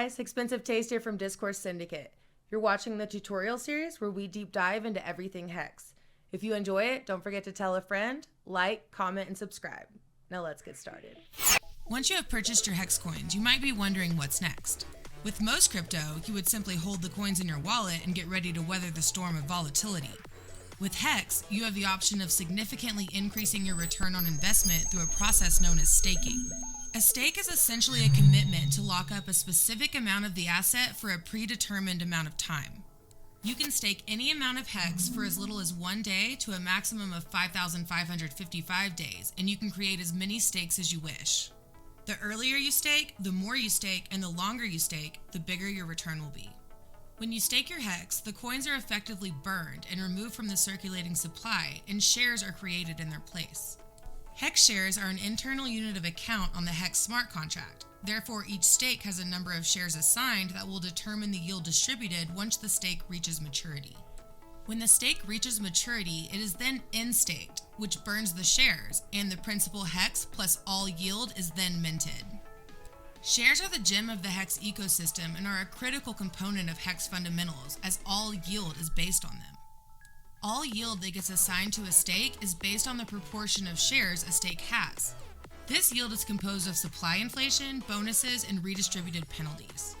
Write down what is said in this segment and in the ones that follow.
guys, Expensive Taste here from Discourse Syndicate. You're watching the tutorial series where we deep dive into everything Hex. If you enjoy it, don't forget to tell a friend, like, comment, and subscribe. Now let's get started. Once you have purchased your Hex coins, you might be wondering what's next. With most crypto, you would simply hold the coins in your wallet and get ready to weather the storm of volatility. With Hex, you have the option of significantly increasing your return on investment through a process known as staking. A stake is essentially a commitment to lock up a specific amount of the asset for a predetermined amount of time. You can stake any amount of Hex for as little as 1 day to a maximum of 5,555 days, and you can create as many stakes as you wish. The earlier you stake, the more you stake, and the longer you stake, the bigger your return will be. When you stake your Hex, the coins are effectively burned and removed from the circulating supply, and shares are created in their place. Hex shares are an internal unit of account on the Hex smart contract. Therefore, each stake has a number of shares assigned that will determine the yield distributed once the stake reaches maturity. When the stake reaches maturity, it is then in-staked, which burns the shares, and the principal Hex plus all yield is then minted. Shares are the gem of the Hex ecosystem and are a critical component of Hex fundamentals, as all yield is based on them. All yield that gets assigned to a stake is based on the proportion of shares a stake has. This yield is composed of supply inflation, bonuses, and redistributed penalties.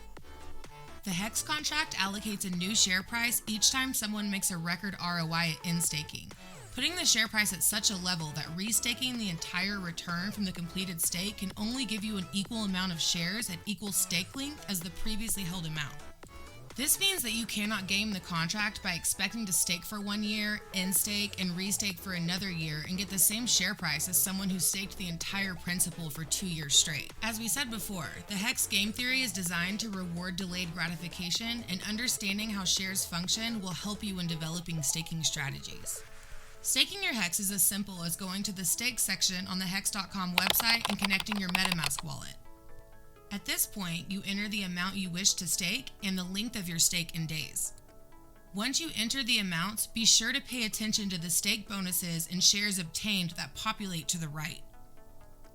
The Hex contract allocates a new share price each time someone makes a record ROI in staking, putting the share price at such a level that restaking the entire return from the completed stake can only give you an equal amount of shares at equal stake length as the previously held amount. This means that you cannot game the contract by expecting to stake for 1 year, in-stake, and restake for another year and get the same share price as someone who staked the entire principal for 2 years straight. As we said before, the Hex game theory is designed to reward delayed gratification, and understanding how shares function will help you in developing staking strategies. Staking your Hex is as simple as going to the stake section on the hex.com website and connecting your MetaMask wallet. At this point, you enter the amount you wish to stake and the length of your stake in days. Once you enter the amounts, be sure to pay attention to the stake bonuses and shares obtained that populate to the right.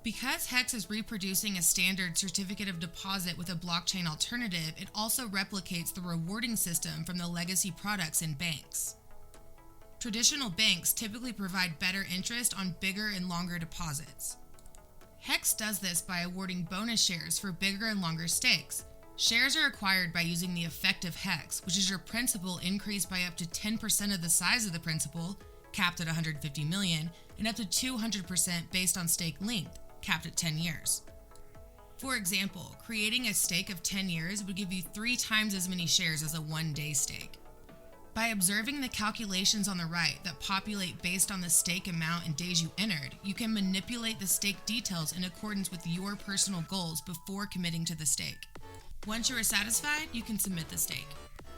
Because Hex is reproducing a standard certificate of deposit with a blockchain alternative, it also replicates the rewarding system from the legacy products in banks. Traditional banks typically provide better interest on bigger and longer deposits. Hex does this by awarding bonus shares for bigger and longer stakes. Shares are acquired by using the effective Hex, which is your principal increased by up to 10% of the size of the principal, capped at 150 million, and up to 200% based on stake length, capped at 10 years. For example, creating a stake of 10 years would give you 3 times as many shares as a 1-day stake. By observing the calculations on the right that populate based on the stake amount and days you entered, you can manipulate the stake details in accordance with your personal goals before committing to the stake. Once you are satisfied, you can submit the stake.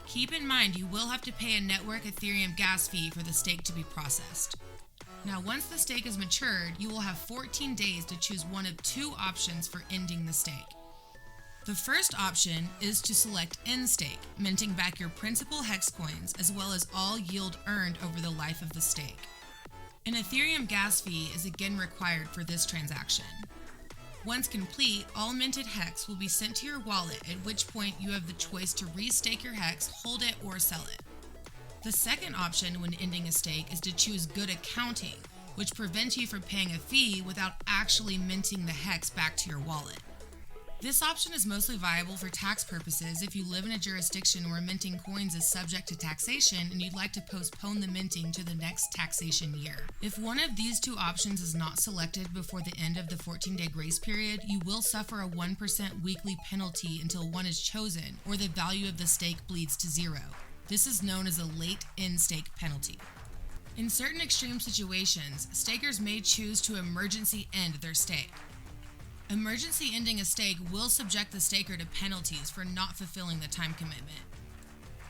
Keep in mind you will have to pay a network Ethereum gas fee for the stake to be processed. Now, once the stake is matured, you will have 14 days to choose one of 2 options for ending the stake. The first option is to select end stake, minting back your principal Hex coins as well as all yield earned over the life of the stake. An Ethereum gas fee is again required for this transaction. Once complete, all minted Hex will be sent to your wallet, at which point you have the choice to restake your Hex, hold it, or sell it. The second option when ending a stake is to choose good accounting, which prevents you from paying a fee without actually minting the Hex back to your wallet. This option is mostly viable for tax purposes if you live in a jurisdiction where minting coins is subject to taxation and you'd like to postpone the minting to the next taxation year. If one of these 2 options is not selected before the end of the 14-day grace period, you will suffer a 1% weekly penalty until one is chosen or the value of the stake bleeds to 0. This is known as a late in-stake penalty. In certain extreme situations, stakers may choose to emergency end their stake. Emergency ending a stake will subject the staker to penalties for not fulfilling the time commitment.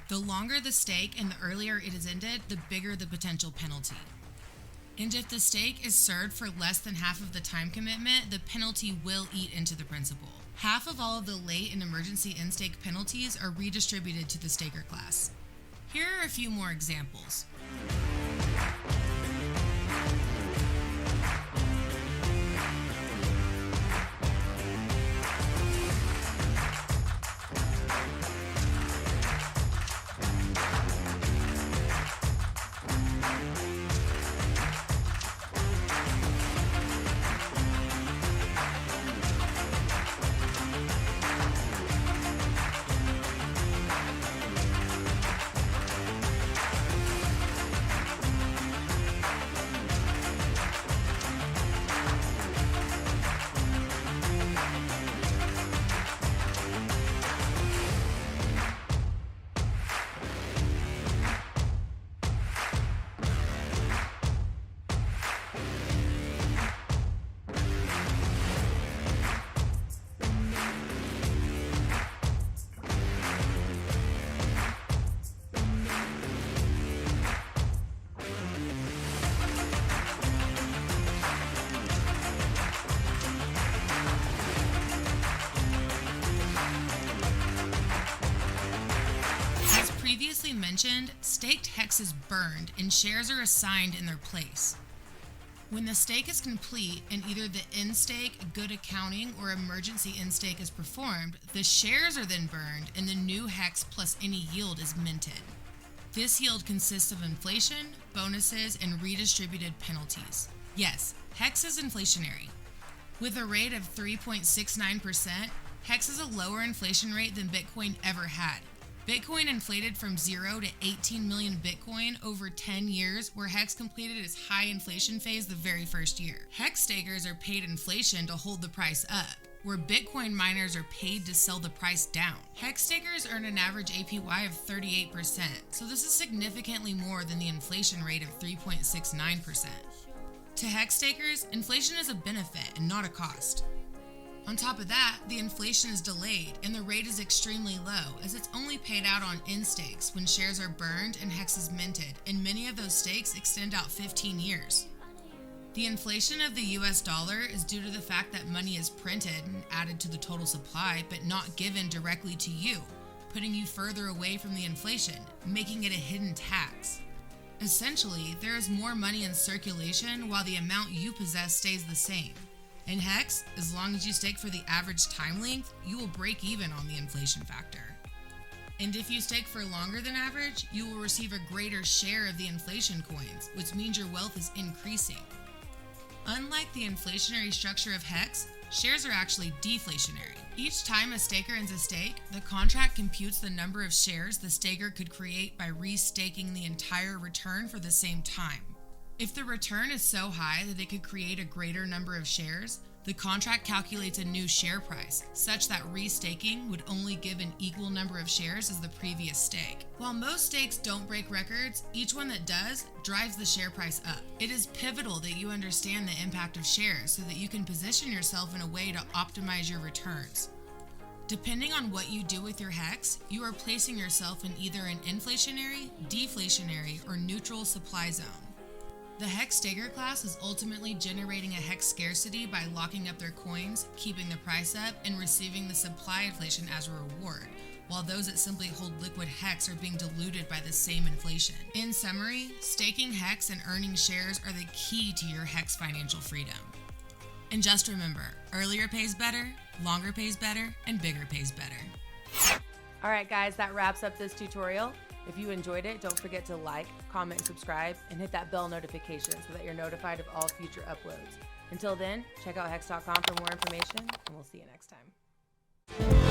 The longer the stake and the earlier it is ended, the bigger the potential penalty. And if the stake is served for less than half of the time commitment, the penalty will eat into the principal. Half of all of the late and emergency end stake penalties are redistributed to the staker class. Here are a few more examples. staked hex is burned and shares are assigned in their place. When the stake is complete and either the end stake, good accounting, or emergency end stake is performed, the shares are then burned and the new hex plus any yield is minted. This yield consists of inflation, bonuses, and redistributed penalties. Yes, hex is inflationary. With a rate of 3.69%, hex is a lower inflation rate than Bitcoin ever had. Bitcoin inflated from 0 to 18 million Bitcoin over 10 years, where Hex completed its high inflation phase the very first year. Hex stakers are paid inflation to hold the price up, where Bitcoin miners are paid to sell the price down. Hex stakers earn an average APY of 38%, so this is significantly more than the inflation rate of 3.69%. To Hex stakers, inflation is a benefit and not a cost. On top of that, the inflation is delayed and the rate is extremely low, as it's only paid out on end stakes when shares are burned and hex is minted, and many of those stakes extend out 15 years. The inflation of the US dollar is due to the fact that money is printed and added to the total supply, but not given directly to you, putting you further away from the inflation, making it a hidden tax. Essentially, there is more money in circulation while the amount you possess stays the same. In Hex, as long as you stake for the average time length, you will break even on the inflation factor. And if you stake for longer than average, you will receive a greater share of the inflation coins, which means your wealth is increasing. Unlike the inflationary structure of Hex, shares are actually deflationary. Each time a staker ends a stake, the contract computes the number of shares the staker could create by restaking the entire return for the same time. If the return is so high that it could create a greater number of shares, the contract calculates a new share price, such that restaking would only give an equal number of shares as the previous stake. While most stakes don't break records, each one that does drives the share price up. It is pivotal that you understand the impact of shares so that you can position yourself in a way to optimize your returns. Depending on what you do with your Hex, you are placing yourself in either an inflationary, deflationary, or neutral supply zone. The Hex staker class is ultimately generating a Hex scarcity by locking up their coins, keeping the price up, and receiving the supply inflation as a reward, while those that simply hold liquid Hex are being diluted by the same inflation. In summary, staking Hex and earning shares are the key to your Hex financial freedom. And just remember, earlier pays better, longer pays better, and bigger pays better. All right, guys, that wraps up this tutorial. If you enjoyed it, don't forget to like, comment, and subscribe, and hit that bell notification so that you're notified of all future uploads. Until then, check out hex.com for more information, and we'll see you next time.